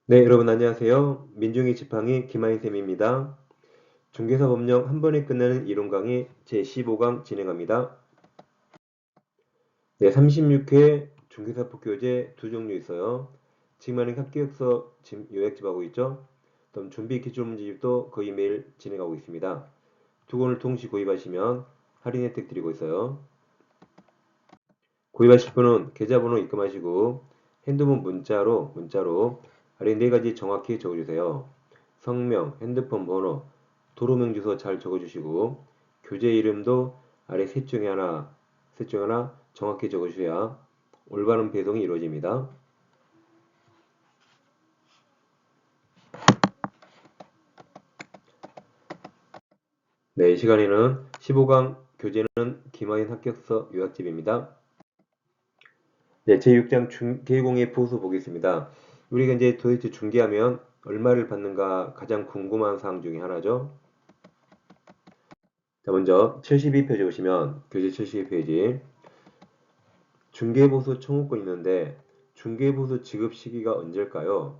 네, 여러분 안녕하세요. 민중의 지팡이 김하인쌤입니다. 중개사법령 한 번에 끝나는 이론 강의 제15강 진행합니다. 네, 36회 중개사법교재 두 종류 있어요. 지금 하는 합격서 요약집하고 있죠. 그다음 준비 기출문제집도 거의 매일 진행하고 있습니다. 두 권을 동시 구입하시면 할인 혜택 드리고 있어요. 구입하실 분은 계좌번호 입금하시고 핸드폰 문자로 아래 네 가지 정확히 적어주세요. 성명, 핸드폰 번호, 도로명 주소 잘 적어주시고 교재 이름도 아래 셋 중에 하나 정확히 적어주셔야 올바른 배송이 이루어집니다. 네, 이 시간에는 15강 교재는 김하인 합격서 요약집입니다. 네, 제6장 중개공의 보수 보겠습니다. 우리가 이제 도대체 중개하면 얼마를 받는가 가장 궁금한 사항 중에 하나죠. 자, 먼저 72페이지 보시면 교재 72페이지 중개보수 청구권이 있는데 중개보수 지급 시기가 언제일까요?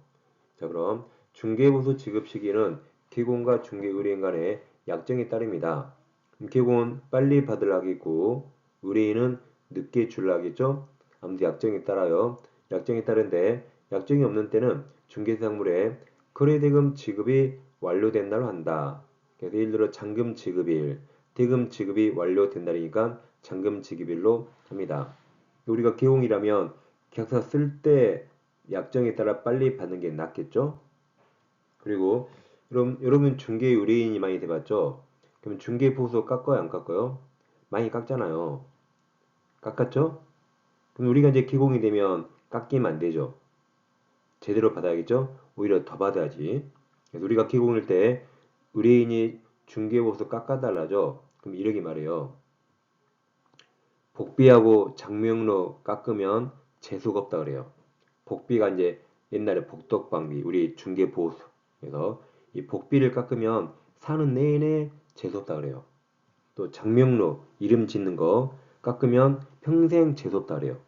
자, 그럼 중개보수 지급 시기는 개공과 중개의뢰인 간의 약정에 따릅니다. 개공은 빨리 받으려 하겠고 의뢰인은 늦게 주려 하겠죠? 아무튼 약정에 따라요. 약정에 따른데 약정이 없는 때는 중개사물에 거래대금 지급이 완료된 날로 한다. 그래서 예를 들어 잔금 지급일, 대금 지급이 완료된 날이니까 잔금 지급일로 합니다. 우리가 개공이라면 계약서 쓸 때 약정에 따라 빨리 받는 게 낫겠죠? 그리고 여러분 중개 의뢰인이 많이 돼봤죠? 그럼 중개 보수 깎아요, 안 깎아요? 많이 깎잖아요. 깎았죠? 그럼 우리가 이제 기공이 되면 깎이면 안 되죠. 제대로 받아야겠죠? 오히려 더 받아야지. 그래서 우리가 기공일 때 의뢰인이 중개 보수 깎아달라죠? 그럼 이렇게 말해요. 복비하고 장명로 깎으면 재수가 없다 그래요. 복비가 이제 옛날에 복덕방비, 우리 중개 보수. 그래서 이 복비를 깎으면 사는 내내 재수없다 그래요. 또 장명로, 이름 짓는 거 깎으면 평생 재수없다 그래요.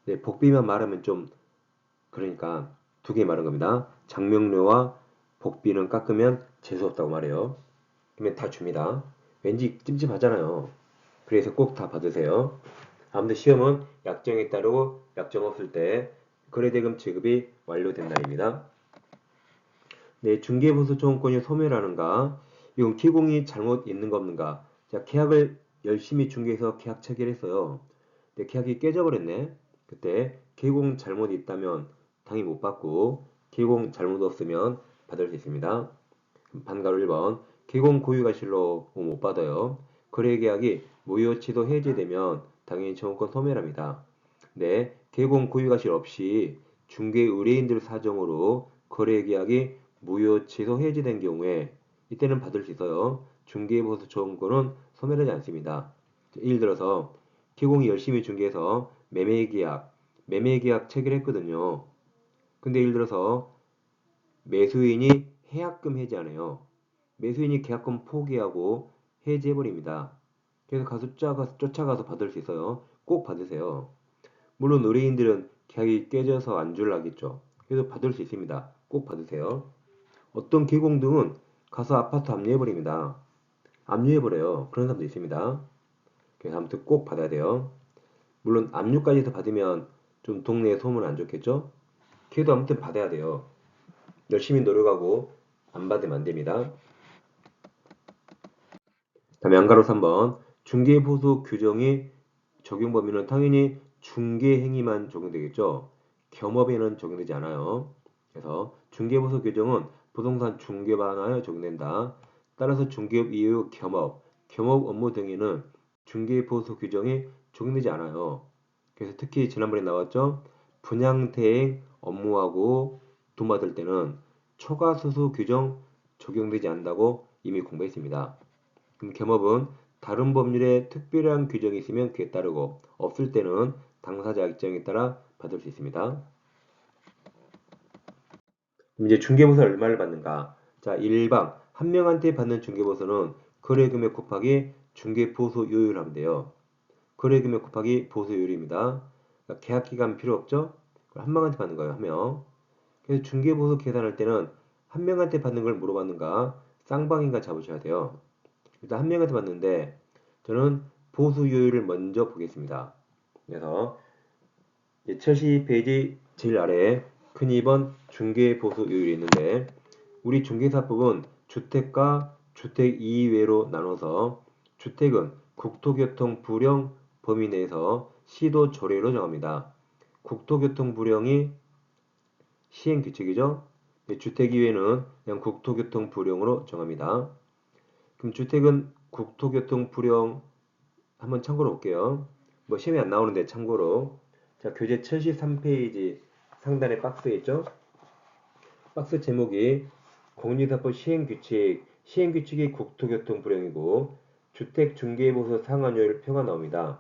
네, 복비만 말하면 좀 그러니까 두 개 말한 겁니다. 장명료와 복비는 깎으면 재수없다고 말해요. 그러면 다 줍니다. 왠지 찜찜하잖아요. 그래서 꼭 다 받으세요. 아무튼 시험은 약정에 따르고 약정 없을 때 거래대금 지급이 완료된 날입니다. 네, 중개보수 청구권이 소멸하는가? 이건 기공이 잘못 있는가 없는가? 자, 계약을 열심히 중개해서 계약 체결했어요. 근데 계약이 깨져버렸네. 그때 기공 잘못 있다면 당연히 못 받고 기공 잘못 없으면 받을 수 있습니다. 반가로 1번 기공 고유가실로 못 받아요. 거래계약이 무효 취소 해지되면 당연히 청구권 소멸합니다. 네, 개공 고유가실 없이 중개 의뢰인들 사정으로 거래계약이 무효 취소 해지된 경우에 이때는 받을 수 있어요. 중개보수 청구권은 소멸하지 않습니다. 예를 들어서 개공이 열심히 중개해서 매매계약 체결했거든요. 근데 예를 들어서 매수인이 해약금 해지하네요. 매수인이 계약금 포기하고 해지해버립니다. 그래서 가서 쫓아가서 받을 수 있어요. 꼭 받으세요. 물론 의뢰인들은 계약이 깨져서 안 줄라겠죠. 그래도 받을 수 있습니다. 꼭 받으세요. 어떤 계공등은 가서 아파트 압류해버립니다. 압류해버려요. 그런 사람도 있습니다. 그래서 아무튼 꼭 받아야 돼요. 물론 압류까지 해서 받으면 좀 동네에 소문 안 좋겠죠? 그래도 아무튼 받아야 돼요. 열심히 노력하고 안 받으면 안 됩니다. 다음에 안가로 3번 중개보수 규정이 적용 범위는 당연히 중개행위만 적용되겠죠. 겸업에는 적용되지 않아요. 그래서 중개보수 규정은 부동산 중개에 관하여 적용된다. 따라서 중개업 이후 겸업 업무 등에는 중개보수 규정이 적용되지 않아요. 그래서 특히 지난번에 나왔죠. 분양대행 업무하고 돈 받을 때는 초과수수 규정 적용되지 않는다고 이미 공부했습니다. 그럼 겸업은 다른 법률에 특별한 규정이 있으면 그에 따르고 없을 때는 당사자 입장에 따라 받을 수 있습니다. 그럼 이제 중개보수는 얼마를 받는가? 자, 일방 한 명한테 받는 중개보수는 거래금액 곱하기 중개보수요율 하면 돼요. 거래금액 곱하기 보수요율입니다. 그러니까 계약기간 필요 없죠? 한 명한테 받는 거예요, 한 명. 그래서 중개보수 계산할 때는 한 명한테 받는 걸 물어봤는가 쌍방인가 잡으셔야 돼요. 일단 한 명한테 받는데 저는 보수요율을 먼저 보겠습니다. 그래서 72페이지 제일 아래에 큰 2번 중개보수요율이 있는데 우리 중개사법은 주택과 주택 이외로 나눠서 주택은 국토교통 불용 범위 내에서 시도 조례로 정합니다. 국토교통 불용이 시행규칙이죠. 주택 이외는 그냥 국토교통 불용으로 정합니다. 그럼 주택은 국토교통 불용 한번 참고로 볼게요. 뭐 시험에 안 나오는데 참고로 자 교재 73페이지 상단에 박스에 있죠. 박스 제목이 공인사법 시행규칙 시행규칙이 국토교통 불용이고 주택중개보수 상환율 표가 나옵니다.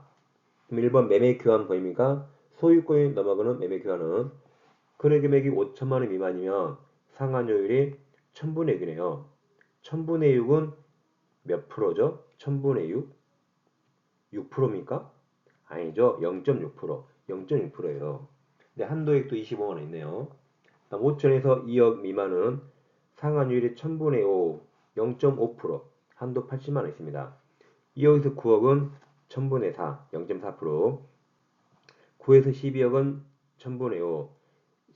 그럼 1번 매매교환 범위가 소유권이 넘어가는 매매교환은 거래금액이 5천만 원 미만이면 상환율이 1000분의 6이네요. 1000분의 6은 몇 프로죠? 1000분의 6? 6%입니까? 아니죠. 0.6%. 0.6%예요. 근데 한도액도 25만 원 있네요. 5천에서 2억 미만은 상환율이 1000분의 5, 0.5%. 한도 80만 원 있습니다. 2억에서 9억은 1000분의 4, 0.4%. 9에서 12억은 1000분의 5,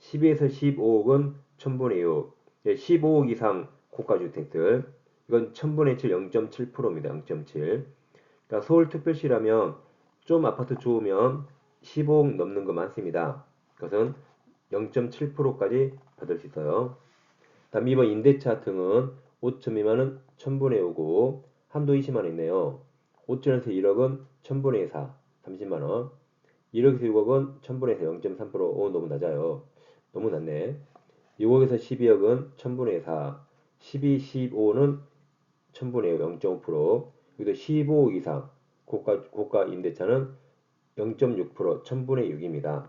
10에서 15억은 1000분의 6, 15억 이상 고가주택들 이건 1000분의 7, 0.7%입니다. 0.7. 그러니까 서울특별시라면 좀 아파트 좋으면 15억 넘는 거 많습니다. 그것은 0.7%까지 받을 수 있어요. 다음 2번 임대차 등은 5천 미만은 1000분의 5고 한도 20만원 있네요. 5천에서 1억은 1000분의 4, 30만원. 1억에서 6억은 1000분의 4, 0.3%. 오, 너무 낮아요. 너무 낮네. 6억에서 12억은 1000분의 4, 12, 15는 1000분의 0.5%. 여기도 15억 이상 고가 임대차는 0.6%, 1000분의 6입니다.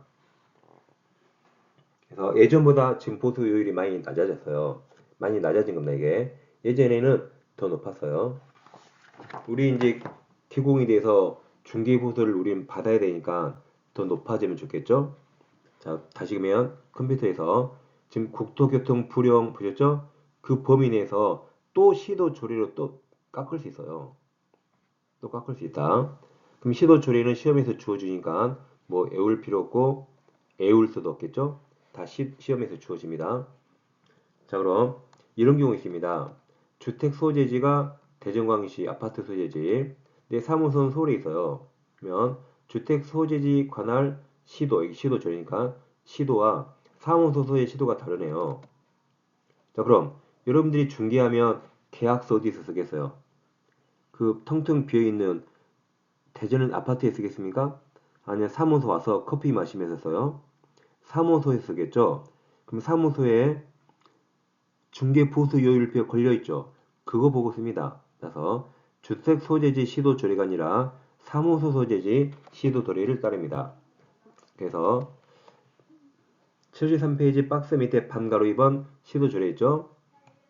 그래서 예전보다 지금 보수요율이 많이 낮아졌어요. 많이 낮아진 겁니다, 이게. 예전에는 더 높았어요. 우리 이제 기공에 대해서 중개보수를 우리는 받아야 되니까 더 높아지면 좋겠죠? 자, 다시 그러면 컴퓨터에서 지금 국토교통 불용 보셨죠? 그 범위 내에서 또 시도 조례로 또 깎을 수 있어요. 또 깎을 수 있다. 그럼 시도 조례는 시험에서 주어주니까 뭐 애울 필요 없고 애울 수도 없겠죠? 다 시험에서 주어집니다. 자, 그럼 이런 경우 있습니다. 주택 소재지가 대전광시 아파트 소재지. 내 사무소는 서울에 있어요. 그러면 주택 소재지 관할 시도, 여기 시도 조례니까 시도와 사무소 소재 시도가 다르네요. 자, 그럼 여러분들이 중개하면 계약서 어디서 쓰겠어요? 그 텅텅 비어있는 대전은 아파트에 쓰겠습니까? 아니면 사무소 와서 커피 마시면서 써요? 사무소에 쓰겠죠? 그럼 사무소에 중개보수요율표 걸려있죠? 그거 보고 씁니다. 그래서 주택 소재지 시도 조례가 아니라 사무소 소재지 시도 조례를 따릅니다. 그래서 73페이지 박스 밑에 반가로 2번 시도 조례 있죠?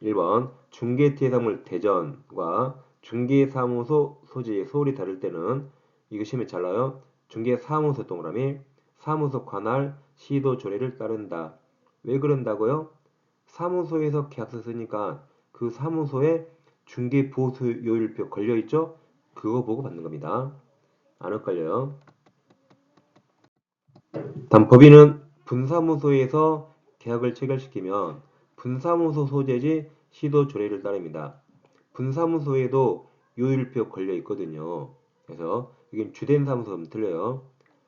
1번 중개대상물 대전과 중개사무소 소재의 서울이 다를 때는 이거 시험에 잘 나와요. 중개사무소 동그라미 사무소 관할 시도 조례를 따른다. 왜 그런다고요? 사무소에서 계약서 쓰니까 그 사무소에 중개보수요율표 걸려있죠? 그거 보고 받는 겁니다. 안 헷갈려요. 다음 법인은 분사무소에서 계약을 체결시키면 분사무소 소재지 시도 조례를 따릅니다. 분사무소에도 요율표 걸려 있거든요. 그래서 이건 주된 사무소는 틀려요.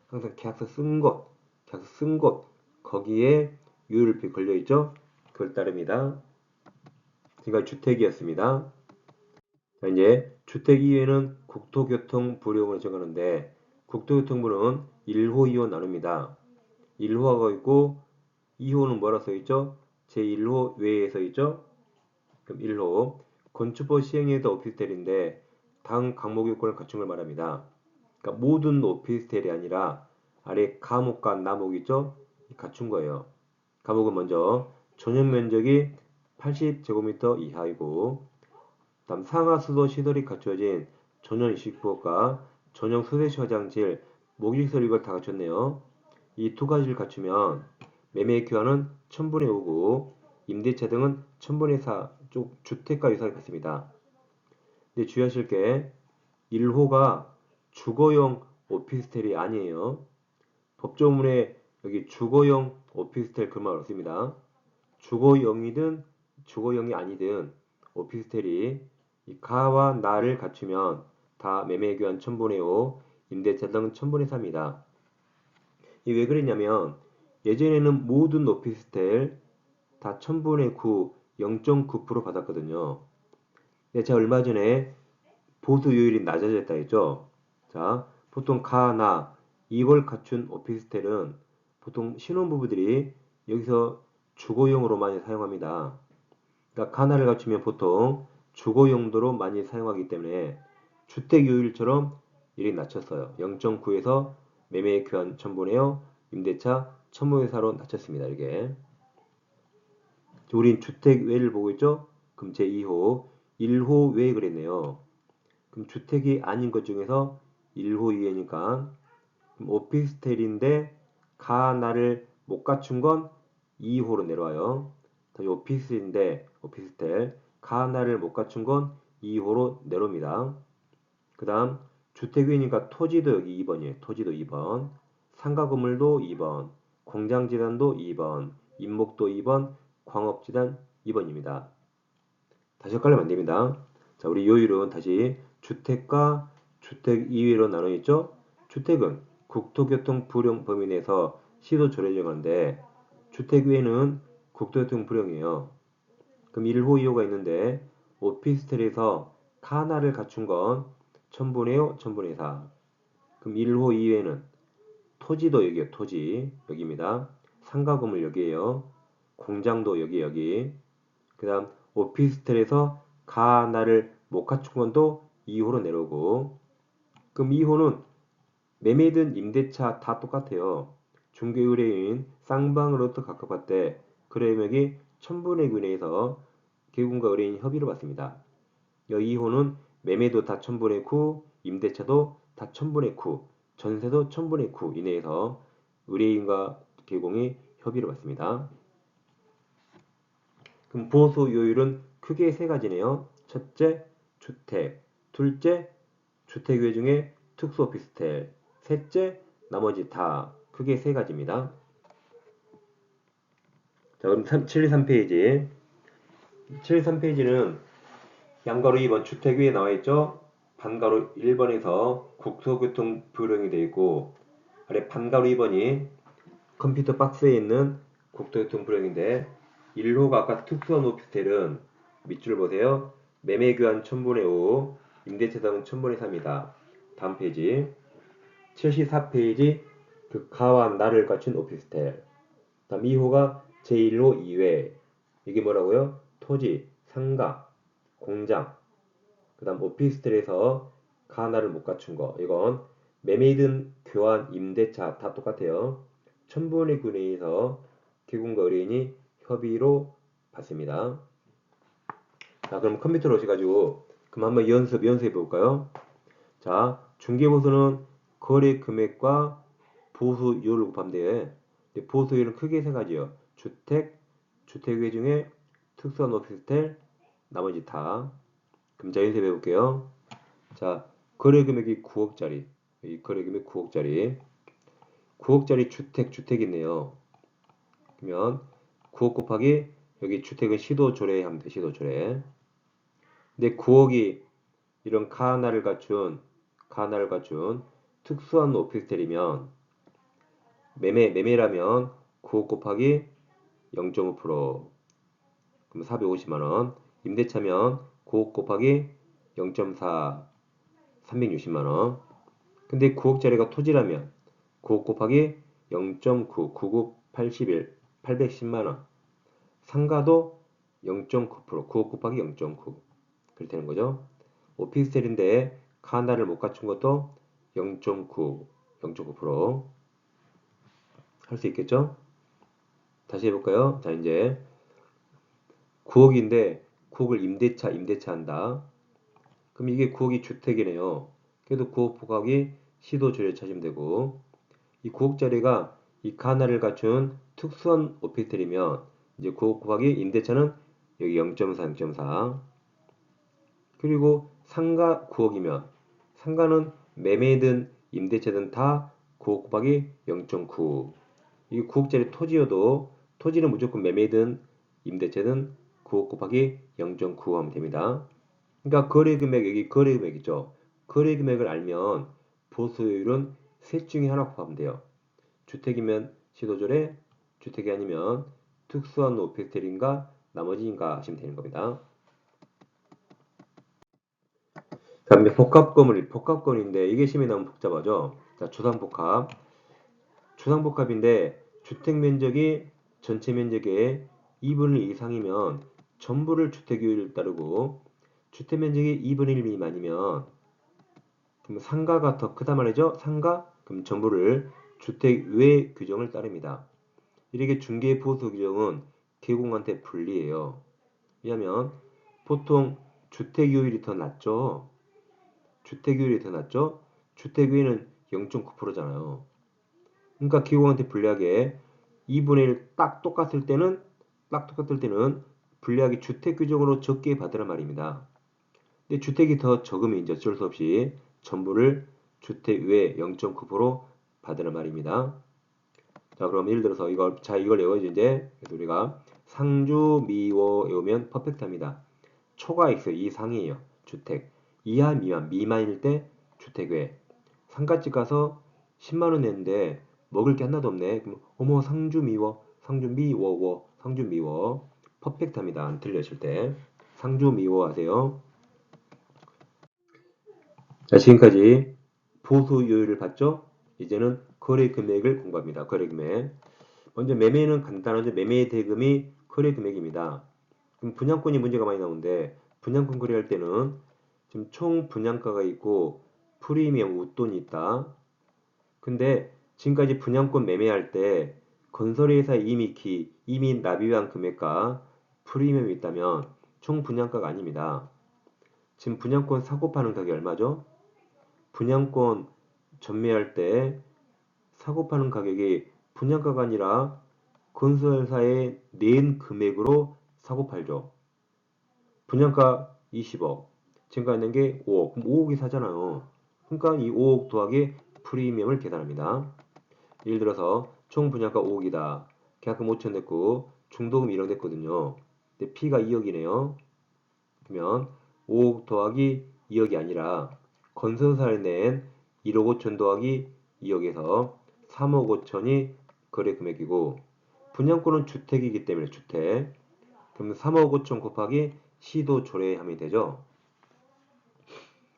항상 계약서 쓴 곳, 거기에 요율표 걸려 있죠? 그걸 따릅니다. 지금까지 주택이었습니다. 자, 이제 주택 이외에는 국토교통 부령을 정하는데 국토교통부는 1호, 2호 나눕니다. 1호가 있고 2호는 뭐라 써있죠? 제1호 외에 써있죠? 그럼 1호 건축법 시행에도 오피스텔인데 당 강목 요건을 갖춘 걸 말합니다. 그러니까 모든 오피스텔이 아니라 아래 감옥과 남옥 있죠? 갖춘 거예요. 감옥은 먼저 전용 면적이 80제곱미터 이하이고 다음 상하수도 시설이 갖춰진 전용 이식부업과 전용 소대시 화장실, 목욕시설 이걸 다 갖췄네요. 이 두 가지를 갖추면 매매 교환은 1000분의 5고 임대차 등은 1000분의 4 쪽 주택과 유사하게 같습니다. 근데 주의하실 게 1호가 주거용 오피스텔이 아니에요. 법조문에 여기 주거용 오피스텔 그 말 없습니다. 주거용이든 주거용이 아니든 오피스텔이 이 가와 나를 갖추면 다 매매교환 1000분의 5, 임대차 등 1000분의 4입니다. 이 왜 그랬냐면 예전에는 모든 오피스텔 다 1000분의 9, 0.9% 받았거든요. 근데 제가 얼마 전에 보수요율이 낮아졌다 했죠. 자, 보통 가, 나 이걸 갖춘 오피스텔은 보통 신혼부부들이 여기서 주거용으로 많이 사용합니다. 그러니까 가나를 갖추면 보통 주거 용도로 많이 사용하기 때문에 주택요율처럼 이렇게 낮췄어요. 0.9에서 매매 교환 첨부네요. 임대차 첨부회사로 낮췄습니다. 이게 우린 주택 외를 보고 있죠? 그럼 제2호 1호 외 그랬네요. 그럼 주택이 아닌 것 중에서 1호 이외니까 오피스텔인데 가나를 못 갖춘 건 2호로 내려와요. 다시 오피스인데 오피스텔 가나를 못 갖춘 건 2호로 내려옵니다. 그 다음 주택위니까 토지도 여기 2번이에요. 토지도 2번. 상가 건물도 2번. 공장지단도 2번. 임목도 2번. 광업지단 2번입니다. 다시 헷갈리면 안 됩니다. 자, 우리 요율은 다시 주택과 주택 이외로 나눠 있죠? 주택은 국토교통 불용 범위 내에서 시도 조례 정하는데 주택 외에는 국토교통 불용이에요. 그럼 1호 2호가 있는데 오피스텔에서 하나를 갖춘 건 1000분의 5, 1000분의 4. 그럼 1호 이외에는 토지도 여기요. 토지 여기입니다. 상가 건물 여기에요. 공장도 여기. 그 다음 오피스텔에서 하나를 못 갖춘 건 또 2호로 내려오고 그럼 2호는 매매든 임대차 다 똑같아요. 중개 의뢰인 쌍방으로부터 각각 때 거래금액이 1000분의 9 내에서 개군과 의뢰인 협의를 받습니다. 여기 2호는 매매도 다 1000분의 9, 임대차도 다 1000분의 9, 전세도 1000분의 9 이내에서 의뢰인과 개공이 협의를 받습니다. 그럼 보수 요율은 크게 세 가지네요. 첫째, 주택. 둘째, 주택 외 중에 특수 오피스텔. 셋째, 나머지 다. 크게 세 가지입니다. 자, 그럼 723페이지. 723페이지는 양가로 2번 주택 위에 나와 있죠? 반가로 1번에서 국토교통 불용이 되어 있고 아래 반가로 2번이 컴퓨터 박스에 있는 국토교통 불용인데 1호가 아까 특수한 오피스텔은 밑줄 보세요. 매매교환 1000분의 5, 임대차당은 1000분의 3이다. 다음 페이지 74페이지 그 가와 나를 갖춘 오피스텔 다음 2호가 제1호 2회 이게 뭐라고요? 토지, 상가, 공장 그 다음 오피스텔에서 가나를 못 갖춘 거 이건 매매든 교환, 임대차 다 똑같아요. 1000분의 9 내에서 개군과 의뢰인이 협의로 받습니다. 자 그럼 컴퓨터로 오셔가지고 그럼 한번 연습해 볼까요? 자 중개보수는 거래 금액과 보수율을 곱하면 돼. 보수율은 크게 세 가지요. 주택, 주택외 중에 특수한 오피스텔, 나머지 다. 그럼 자 연습해 볼게요. 자 거래 금액이 9억짜리. 이 거래 금액 9억짜리. 9억짜리 주택 있네요. 그러면 9억 곱하기 여기 주택은 시도조례 하면 돼. 시도조례. 근데 9억이 이런 가나를 갖춘 특수한 오피스텔이면 매매라면 9억 곱하기 0.5% 그럼 450만원 임대차면 9억 곱하기 0.4 360만원 근데 9억짜리가 토지라면 9억 곱하기 0.9 99 81 810만원 상가도 0.9% 9억 곱하기 0.9 그렇게 되는 거죠. 오피스텔인데 하나를 못 갖춘 것도 0.9 0.9% 할 수 있겠죠? 다시 해볼까요? 자 이제 9억인데 9억을 임대차 한다. 그럼 이게 9억이 주택이네요. 그래도 9억 곱하기 시도조례 찾으면 되고 이 9억짜리가 이 가나를 갖춘 특수한 오피스텔이면 이제 9억 곱하기 임대차는 여기 0.4, 0.4. 그리고 상가 9억이면 상가는 매매든 임대차든 다 9억 곱하기 0.9. 이게 9억짜리 토지여도 토지는 무조건 매매든 임대차든 9억 곱하기 0.9 하면 됩니다. 그러니까 거래 금액 여기 거래 금액이죠. 거래 금액을 알면 보수율은 셋 중에 하나 곱하면 돼요. 주택이면 시도조례, 주택이 아니면 특수한 오피스텔인가 나머지인가 하시면 되는 겁니다. 다음에 복합건물인데 이게 시험에 나오면 복잡하죠. 자, 주상복합. 주상복합인데 주택 면적이 전체 면적의 2분의 1 이상이면 전부를 주택유율을 따르고 주택 면적이 2분의 1 미만이면 그럼 상가가 더 크다 말이죠. 상가? 그럼 전부를 주택 외 규정을 따릅니다. 이렇게 중개보수 규정은 개공한테 불리해요. 왜냐하면 보통 주택유율이 더 낮죠. 주택유율이 더 낮죠. 주택유율은 0.9%잖아요. 그러니까 기공한테 불리하게 2분의 1 딱 똑같을 때는 불리하게 주택 규정으로 적게 받으란 말입니다. 근데 주택이 더 적으면 이제 어쩔 수 없이 전부를 주택 외 0.9% 받으란 말입니다. 자, 그럼 예를 들어서 이걸 외워야지 이제. 그래서 우리가 상주 미워 외우면 퍼펙트합니다. 초가 있어요. 이 상이에요. 주택. 이하 미만일 때 주택 외. 상가집 가서 10만 원 냈는데 먹을 게 하나도 없네. 그럼 어머 상주 미워. 상주 미워워. 상주 미워. 퍼펙트합니다. 안 틀려질 때. 상주 미워 하세요. 자, 지금까지 보수요율을 봤죠? 이제는 거래 금액을 공부합니다. 거래 금액. 먼저 매매는 간단하죠. 매매 대금이 거래 금액입니다. 그럼 분양권이 문제가 많이 나오는데 분양권 거래할 때는 지금 총 분양가가 있고 프리미엄 웃돈이 있다. 근데 지금까지 분양권 매매할 때 건설회사 이미 납입한 금액과 프리미엄이 있다면 총 분양가가 아닙니다. 지금 분양권 사고 파는 가격이 얼마죠? 분양권 전매할 때 사고 파는 가격이 분양가가 아니라 건설사에 낸 금액으로 사고 팔죠. 분양가 20억, 지금까지 낸 게 5억, 그럼 5억이 사잖아요. 그러니까 이 5억 더하기 프리미엄을 계산합니다. 예를 들어서 총 분양가 5억이다. 계약금 5천 냈고 중도금 1억 냈거든요. 근데 P가 2억이네요. 그러면 5억 더하기 2억이 아니라 건설사에 낸 1억 5천 더하기 2억에서 3억 5천이 거래 금액이고 분양권은 주택이기 때문에 주택. 그럼 3억 5천 곱하기 시도 조례하면 되죠.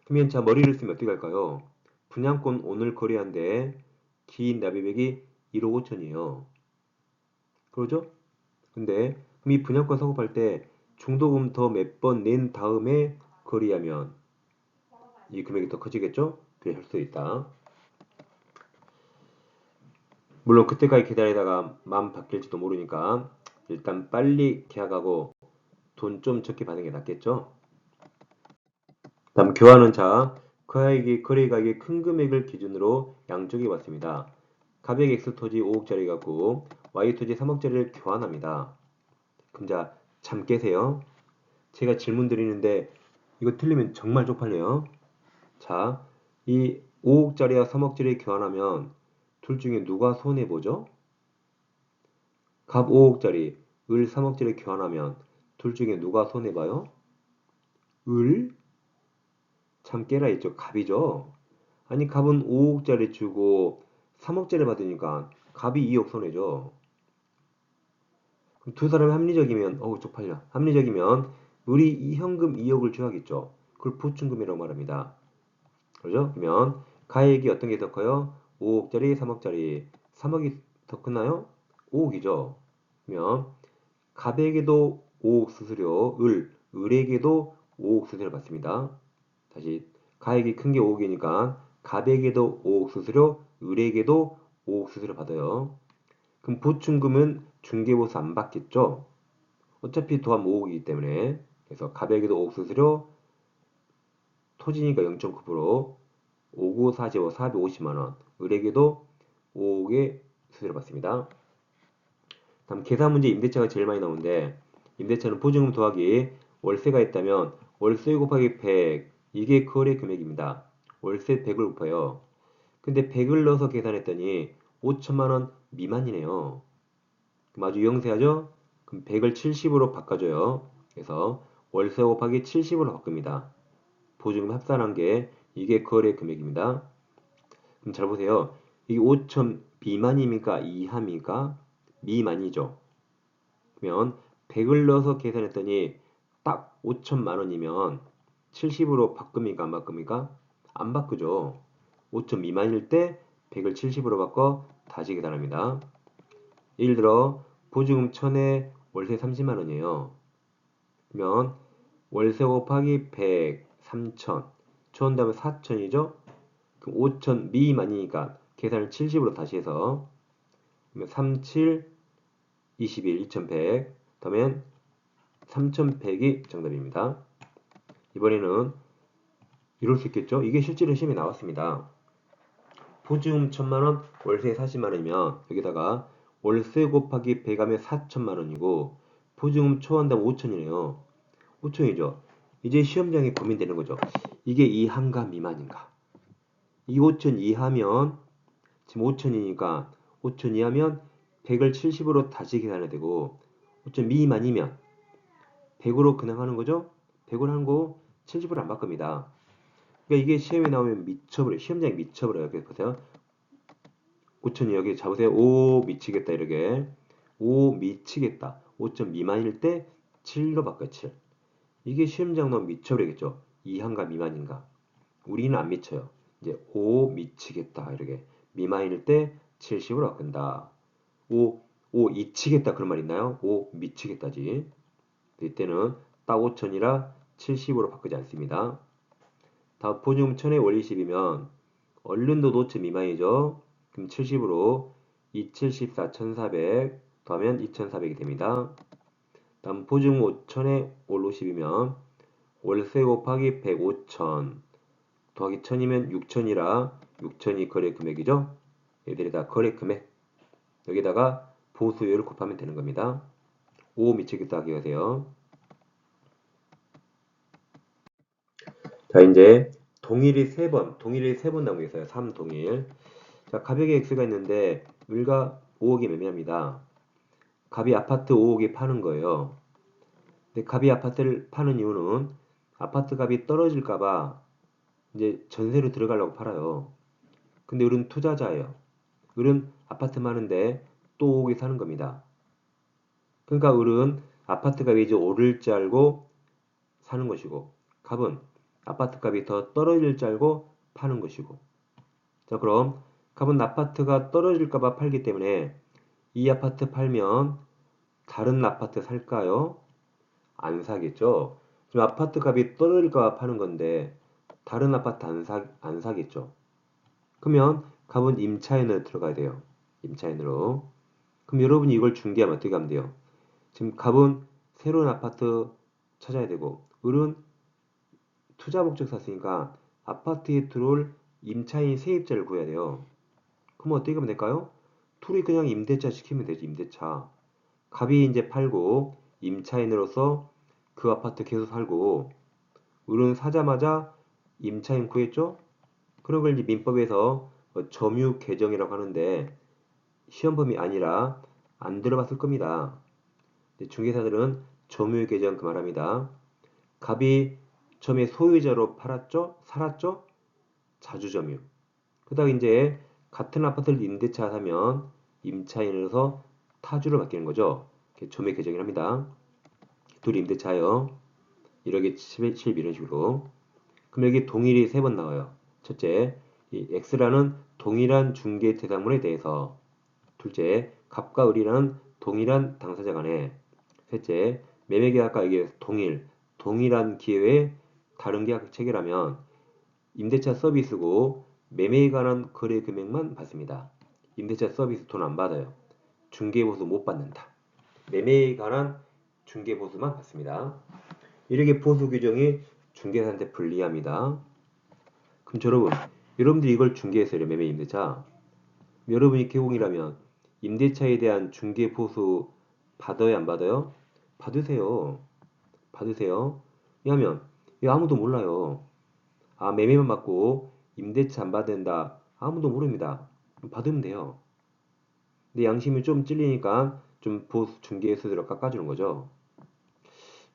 그러면 자 머리를 쓰면 어떻게 할까요? 분양권 오늘 거래한데 긴 납입액이 1억 5천이에요. 그러죠? 근데 그럼 이 분양권 사고팔 때 중도금 더 몇 번 낸 다음에 거래하면 이 금액이 더 커지겠죠? 그래 할 수 있다. 물론 그때까지 기다리다가 마음 바뀔지도 모르니까 일단 빨리 계약하고 돈 좀 적게 받는 게 낫겠죠? 다음 교환은 자 거래가액이 큰 금액을 기준으로 양쪽이 왔습니다. 가격 X 토지 5억짜리 갖고 Y 토지 3억짜리를 교환합니다. 그럼 자 잠 깨세요. 제가 질문 드리는데 이거 틀리면 정말 쪽팔려요. 자, 이 5억짜리와 3억짜리 교환하면 둘 중에 누가 손해보죠? 갑 5억짜리, 을 3억짜리 교환하면 둘 중에 누가 손해봐요? 을? 참 깨라 있죠. 갑이죠. 아니 갑은 5억짜리 주고 3억짜리 받으니까 갑이 2억 손해죠. 두 사람이 합리적이면 어우 쪽팔려. 합리적이면 을이 이 현금 2억을 줘야겠죠. 그걸 보충금이라고 말합니다. 그러죠? 그러면 가액이 어떤 게 더 커요? 5억짜리, 3억짜리. 3억이 더 크나요? 5억이죠. 그러면 갑에게도 5억 수수료, 을에게도 5억 수수료 받습니다. 다시 가액이 큰 게 5억이니까 갑에게도 5억 수수료, 을에게도 5억 수수료 받아요. 그럼 보충금은 중개보수 안 받겠죠? 어차피 도합 5억이기 때문에 그래서 갑에게도 5억 수수료, 토지니까 0.9%, 5구 45, 450만원, 을에게도 5억의 수수료 받습니다. 다음 계산 문제 임대차가 제일 많이 나오는데 임대차는 보증금 더하기 월세가 있다면 월세 곱하기 100 이게 거래 금액입니다. 월세 100을 곱해요. 근데 100을 넣어서 계산했더니 5천만 원 미만이네요. 그럼 아주 영세하죠? 그럼 100을 70으로 바꿔줘요. 그래서 월세 곱하기 70으로 바꿉니다. 보증금 합산한 게 이게 거래 금액입니다. 그럼 잘 보세요. 이게 5천 미만입니까? 이하입니까? 미만이죠. 그러면 100을 넣어서 계산했더니 딱 5천만 원이면 70으로 바꿉니까? 안 바꿉니까? 안 바꾸죠. 5천 미만일 때 100을 70으로 바꿔 다시 계산합니다. 예를 들어 보증금 1000에 월세 30만 원이에요. 그러면 월세 곱하기 100, 3000, 1000 다음에 4000이죠? 그럼 5000 미만이니까 계산을 70으로 다시 해서 37, 21, 2100 다음엔 3100이 정답입니다. 이번에는 이럴 수 있겠죠? 이게 실제로 시험에 나왔습니다. 보증금 1000만원, 월세 40만원이면 여기다가 월세 곱하기 100 하면 4000만원이고 보증금 초과한다면 5000이네요. 5000이죠. 이제 시험장에 고민되는 거죠. 이게 이하인가 미만인가? 이 5000 이하면 지금 5000이니까 5000 이하면 100을 70으로 다시 계산해야 되고 5000 미만이면 100으로 그냥 하는 거죠. 100으로 하는 거 70으로 안 바꿉니다. 그러니까 이게 시험에 나오면 미쳐버려요. 시험장에 미쳐버려요. 그래서 보세요. 5000이 여기 잡으세요. 오 미치겠다 이렇게. 오 미치겠다. 5점 미만일 때 7로 바꿔요. 7. 이게 시험장 나오면 미쳐버리겠죠. 이하인가 미만인가. 우리는 안 미쳐요. 이제 오 미치겠다 이렇게. 미만일 때 70으로 바꾼다. 오 이치겠다 그런 말 있나요? 오 미치겠다지. 이때는 딱 5000이라 70으로 바꾸지 않습니다. 다음 보증금 1000에 월 20이면 얼른도 노트 미만이죠. 그럼 70으로 274 1400 더하면 2400이 됩니다. 다음 보증금 5000에 월 50이면 월세 곱하기 100 5000 더하기 1000이면 6000이라 6000이 거래 금액이죠. 얘들이 다 거래 금액. 여기다가 보수율을 곱하면 되는 겁니다. 5 미치겠다 하기 하세요. 자, 이제 동일이 3번, 동일이 3번 나오고 있어요. 3동일. 자, 가격의 X가 있는데 을가 5억이 매매합니다. 갑이 아파트 5억에 파는 거예요. 근데 갑이 아파트를 파는 이유는 아파트 값이 떨어질까봐 이제 전세로 들어가려고 팔아요. 근데 을은 투자자예요. 을은 아파트 많은데 또 5억에 사는 겁니다. 그러니까 을은 아파트 값이 이제 오를 줄 알고 사는 것이고 갑은 아파트 값이 더 떨어질 줄 알고 파는 것이고. 자, 그럼 갑은 아파트가 떨어질까봐 팔기 때문에 이 아파트 팔면 다른 아파트 살까요? 안 사겠죠? 지금 아파트 값이 떨어질까봐 파는 건데 다른 아파트 안 사겠죠? 그러면 갑은 임차인으로 들어가야 돼요. 임차인으로. 그럼 여러분이 이걸 중개하면 어떻게 하면 돼요? 지금 갑은 새로운 아파트 찾아야 되고 을은 투자 목적 샀으니까 아파트에 들어올 임차인 세입자를 구해야 돼요. 그럼 어떻게 하면 될까요? 둘이 그냥 임대차 시키면 되지, 임대차. 갑이 이제 팔고 임차인으로서 그 아파트 계속 살고 을은 사자마자 임차인 구했죠? 그런 걸 이제 민법에서 점유 개정이라고 하는데 시험범위 아니라 안 들어봤을 겁니다. 중개사들은 점유 개정 그 말합니다. 갑이 처음에 소유자로 팔았죠? 살았죠? 자주점유. 그러다가 이제 같은 아파트를 임대차 사면 임차인으로서 타주로 바뀌는 거죠. 점유 개정을 합니다. 둘이 임대차요. 1억에 7 이런 식으로. 그럼 여기 동일이 3번 나와요. 첫째, 이 X라는 동일한 중개 대상물에 대해서. 둘째, 갑과 을이라는 동일한 당사자 간에. 셋째, 매매계약과 이게 동일한 기회에 다른 계약 체결하면 임대차 서비스고 매매에 관한 거래 금액만 받습니다. 임대차 서비스 돈 안 받아요. 중개보수 못 받는다. 매매에 관한 중개보수만 받습니다. 이렇게 보수 규정이 중개사한테 불리합니다. 그럼 여러분들이 이걸 중개했어요. 매매 임대차. 여러분이 개공이라면 임대차에 대한 중개보수 받아요, 안 받아요? 받으세요. 받으세요. 왜냐하면 이거 아무도 몰라요. 아, 매매만 받고 임대차 안 받는다. 아무도 모릅니다. 받으면 돼요. 근데 양심이 좀 찔리니까 좀 보수 중개수수료 깎아주는 거죠.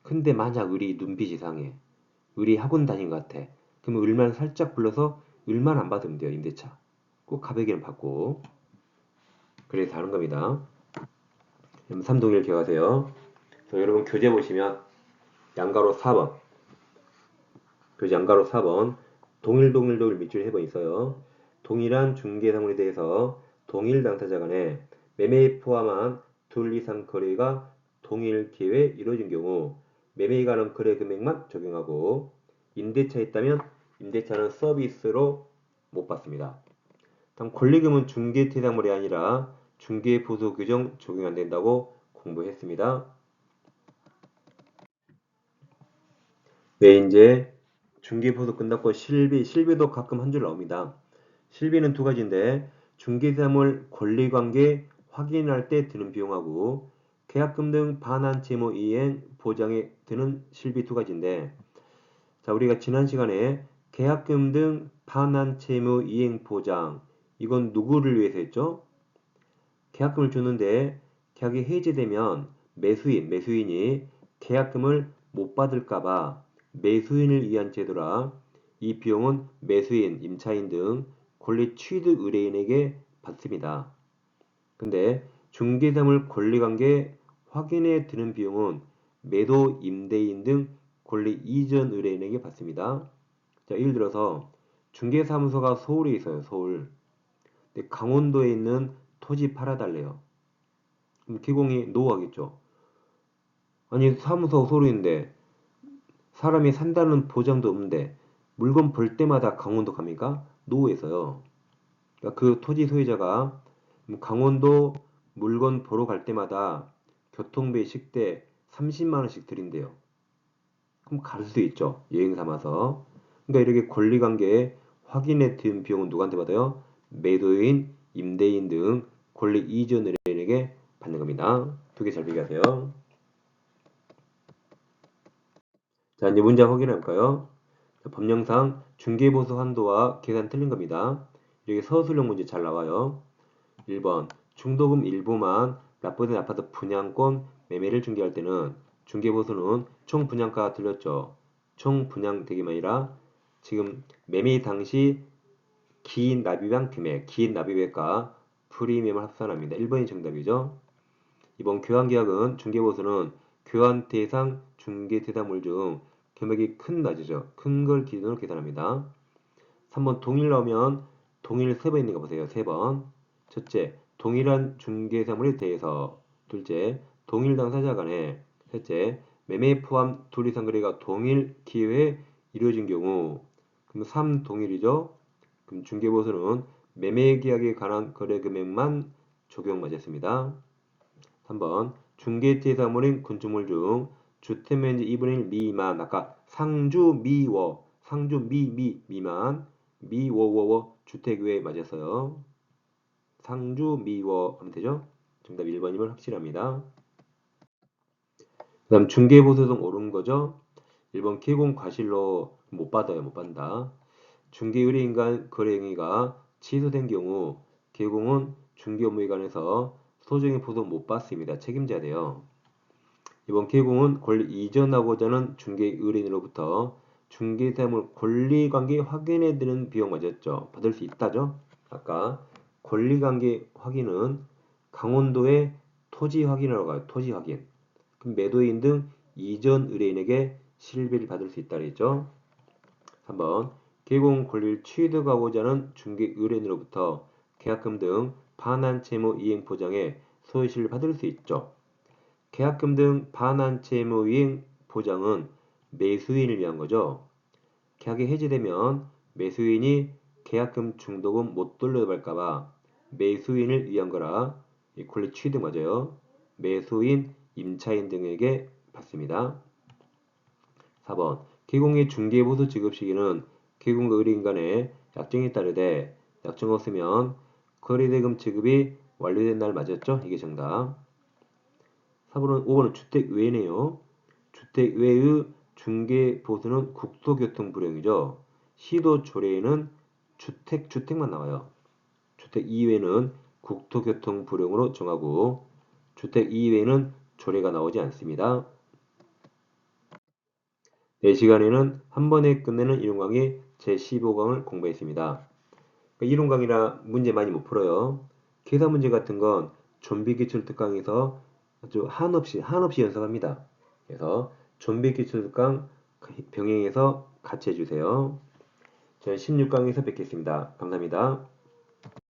근데 만약 우리 눈빛 이상해. 우리 학원 다닌 것 같아. 그러면 을만 살짝 불러서 을만 안 받으면 돼요, 임대차. 꼭 가격에는 받고. 그래서 하는 겁니다. 그럼 3동일 기억하세요. 그래서 여러분 교재 보시면 양가로 4번. 교재 양가로 4번. 동일 밑줄 해번 있어요. 동일한 중개사물에 대해서 동일 당사자 간에 매매에 포함한 둘 이상 거래가 동일 기회에 이루어진 경우 매매에 관한 거래 금액만 적용하고 임대차 있다면 임대차는 서비스로 못 받습니다. 다음 권리금은 중개대상물이 아니라 중개보수 규정 적용 안 된다고 공부했습니다. 네, 이제 중개보수 끝났고 실비도 가끔 한 줄 나옵니다. 실비는 두 가지인데 중개사물 권리관계 확인할 때 드는 비용하고 계약금 등 반환 채무 이행 보장에 드는 실비 두 가지인데 자, 우리가 지난 시간에 계약금 등 반환 채무 이행 보장 이건 누구를 위해서 했죠? 계약금을 주는데 계약이 해지되면 매수인이 계약금을 못 받을까봐 매수인을 위한 제도라 이 비용은 매수인, 임차인 등 권리 취득 의뢰인에게 받습니다. 근데 중개사물 권리관계 확인에 드는 비용은 매도 임대인 등 권리 이전 의뢰인에게 받습니다. 자, 예를 들어서 중개사무소가 서울에 있어요. 서울. 근데 강원도에 있는 토지 팔아달래요. 그럼 기공이 노하겠죠. 아니 사무소 서울에 있는데 사람이 산다는 보장도 없는데 물건 볼 때마다 강원도 갑니까? 노에서요. 그러니까 그 토지 소유자가 강원도 물건 보러 갈 때마다 교통비 식대 30만 원씩 드린대요. 그럼 갈 수 있죠. 여행 삼아서. 그러니까 이렇게 권리관계 확인에 든 비용은 누구한테 받아요? 매도인, 임대인 등 권리 이전 의뢰인에게 받는 겁니다. 두 개 잘 비교하세요. 자, 이제 문장 확인할까요? 법령상 중개보수 한도와 계산 틀린 겁니다. 여기 서술형 문제 잘 나와요. 1번 중도금 일부만 납부된 아파트 분양권 매매를 중개할 때는 중개보수는 총 분양가가 들렸죠. 총 분양 대금이 아니라 지금 매매 당시 기인 납입한 금액, 기인 납입액과 프리미엄을 합산합니다. 1번이 정답이죠. 이번 교환계약은 중개보수는 교환 대상 중개 대상물 중 금액이 큰 낮이죠. 큰 걸 기준으로 계산합니다. 3번 동일 나오면 동일 세 번 있는 거 보세요. 3번. 첫째, 동일한 중개사물에 대해서. 둘째, 동일 당사자 간에. 셋째, 매매 포함 둘 이상 거래가 동일 기회에 이루어진 경우. 그럼 3 동일이죠. 그럼 중개보수는 매매 계약에 관한 거래 금액만 적용맞았습니다. 3번 중개대상물인 건축물 중 주택면적 2분의 1 미만 아까 상주 미워 상주 미만 미워워워 주택 외에 맞았어요. 상주 미워 하면 되죠? 정답 1번임을 확실합니다. 그 다음 중개보수등 옳은 거죠? 1번 개공 과실로 못 받아요. 못 받는다. 중개의뢰인 간 거래행위가 취소된 경우 개공은 중개업무에 관해서 소정의 보수 못 받습니다. 책임져야 돼요. 이번 개공은 권리 이전하고자 하는 중개 의뢰인으로부터 중개사물 권리관계 확인에 드는 비용 맞았죠. 받을 수 있다죠. 아까 권리관계 확인은 강원도의 토지 확인이라고 해요. 토지 확인. 그럼 매도인 등 이전 의뢰인에게 실비를 받을 수 있다 그랬죠. 3번 개공 권리를 취득하고자 하는 중개 의뢰인으로부터 계약금 등 반환 채무 이행 보장에 소유실을 받을 수 있죠. 계약금 등 반환 채무 이행 보장은 매수인을 위한 거죠. 계약이 해지되면 매수인이 계약금 중도금 못 돌려받을까봐 매수인을 위한 거라 권리 취득 맞아요. 매수인, 임차인 등에게 받습니다. 4번 개공의 중개보수 지급 시기는 개공과 의뢰인 간의 약정에 따르되 약정 없으면 거래대금 지급이 완료된 날 맞았죠? 이게 정답. 4번은 5번은 주택 외네요. 주택 외의 중개 보수는 국토교통 불용이죠. 시도 조례에는 주택만 나와요. 주택 이외는 국토교통 불용으로 정하고 주택 이외에는 조례가 나오지 않습니다. 4시간에는 한 번에 끝내는 이론 강의 제15강을 공부했습니다. 이론 강의라 문제 많이 못 풀어요. 계산 문제 같은 건 좀비 기출 특강에서 아주 한없이 연습합니다. 그래서 좀비 기출 특강 병행해서 같이 해주세요. 저는 16강에서 뵙겠습니다. 감사합니다.